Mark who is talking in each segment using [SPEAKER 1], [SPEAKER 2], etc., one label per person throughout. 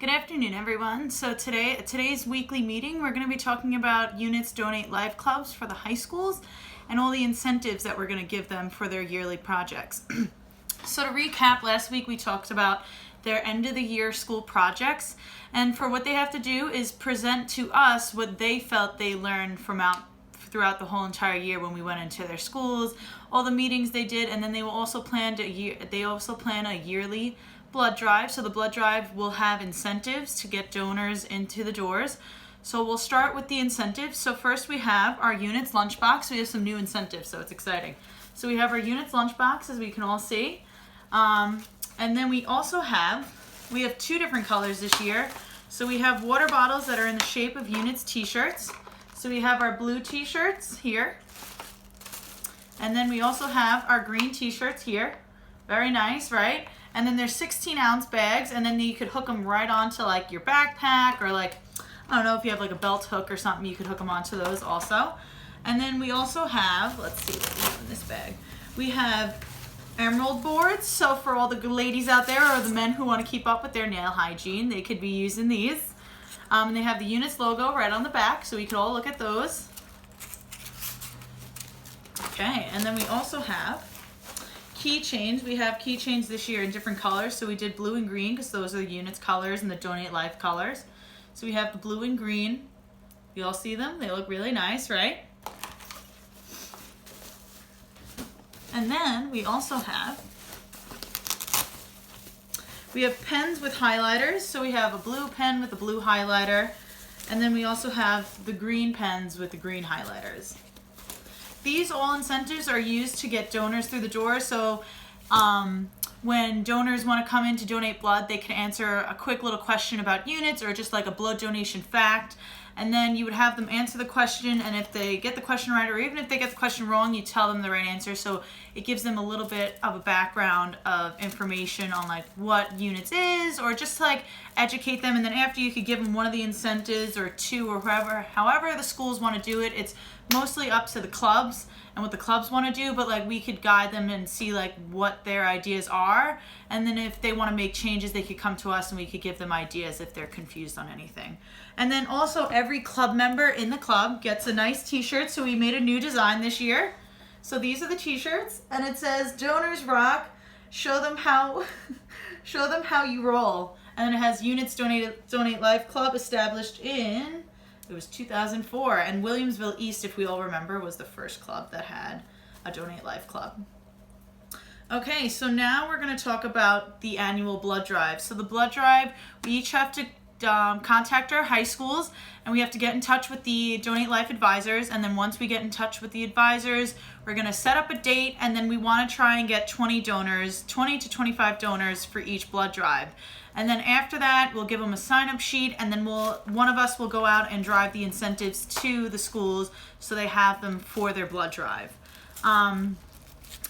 [SPEAKER 1] Good afternoon, everyone. So today's weekly meeting, we're going to be talking about Units Donate Life Clubs for the high schools and all the incentives that we're going to give them for their yearly projects. So to recap, last week we talked about their end of the year school projects, and for what they have to do is present to us what they felt they learned throughout the whole entire year when we went into their schools, all the meetings they did, and then they will also plan a yearly blood drive. So the blood drive will have incentives to get donors into the doors. So we'll start with the incentives. So first we have our Units lunchbox. We have some new incentives, so it's exciting. So we have our Units lunchbox, as we can all see. And then we also have two different colors this year. So we have water bottles that are in the shape of Units t-shirts. So we have our blue t-shirts here. And then we also have our green t-shirts here. Very nice, right? And then there's 16-ounce bags, and then you could hook them right onto like your backpack, or like, I don't know, if you have like a belt hook or something, you could hook them onto those also. And then we also have, let's see what we have in this bag. We have emerald boards. So for all the ladies out there or the men who want to keep up with their nail hygiene, they could be using these. And they have the Units logo right on the back, so we could all look at those. Okay, and then we also have keychains. We have keychains this year in different colors. So we did blue and green because those are the Units colors and the Donate Life colors. So we have the blue and green. You all see them? They look really nice, right? And then we also have pens with highlighters. So we have a blue pen with a blue highlighter. And then we also have the green pens with the green highlighters. These all incentives are used to get donors through the door. So when donors want to come in to donate blood, they can answer a quick little question about Units or just like a blood donation fact. And then you would have them answer the question, and if they get the question right, or even if they get the question wrong, you tell them the right answer. So it gives them a little bit of a background of information on like what Units is, or just to like educate them. And then after, you could give them one of the incentives or two, or however the schools want to do it. It's mostly up to the clubs and what the clubs want to do, but like we could guide them and see like what their ideas are. And then if they want to make changes, they could come to us and we could give them ideas if they're confused on anything. And then also every club member in the club gets a nice t-shirt. So we made a new design this year. So these are the t-shirts, and it says "Donors Rock, show them how you roll." And then it has Units Donate Life Club, established in, it was 2004, and Williamsville East, if we all remember, was the first club that had a Donate Life Club. Okay, so now we're going to talk about the annual blood drive. So the blood drive, we each have to contact our high schools, and we have to get in touch with the Donate Life advisors. And then once we get in touch with the advisors, we're going to set up a date, and then we want to try and get 20 to 25 donors for each blood drive. And then after that, we'll give them a sign-up sheet, and then one of us will go out and drive the incentives to the schools so they have them for their blood drive. And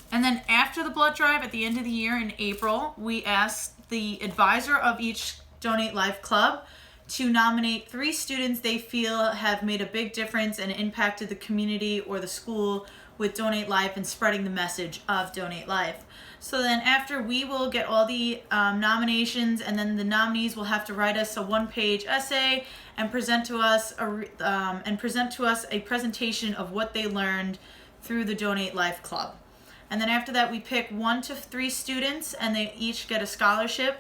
[SPEAKER 1] then after the blood drive, at the end of the year in April, we ask the advisor of each Donate Life Club to nominate 3 students they feel have made a big difference and impacted the community or the school with Donate Life and spreading the message of Donate Life. So then after, we will get all the nominations, and then the nominees will have to write us a 1-page essay and present to us a presentation of what they learned through the Donate Life Club. And then after that, we pick 1 to 3 students, and they each get a scholarship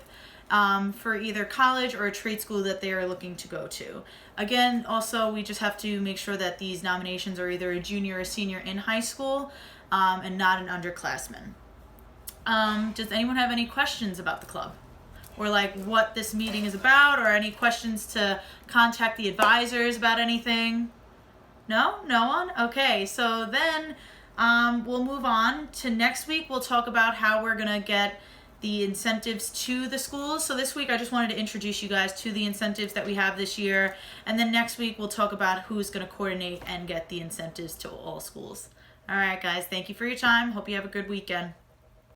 [SPEAKER 1] for either college or a trade school that they are looking to go to. Again, also, we just have to make sure that these nominations are either a junior or senior in high school, and not an underclassman. Does anyone have any questions about the club, or like what this meeting is about, or any questions to contact the advisors about anything? No one? Okay, so then we'll move on to next week. We'll talk about how we're gonna get the incentives to the schools. So this week I just wanted to introduce you guys to the incentives that we have this year, and then next week we'll talk about who's going to coordinate and get the incentives to all schools. All right, guys, thank you for your time. Hope you have a good weekend.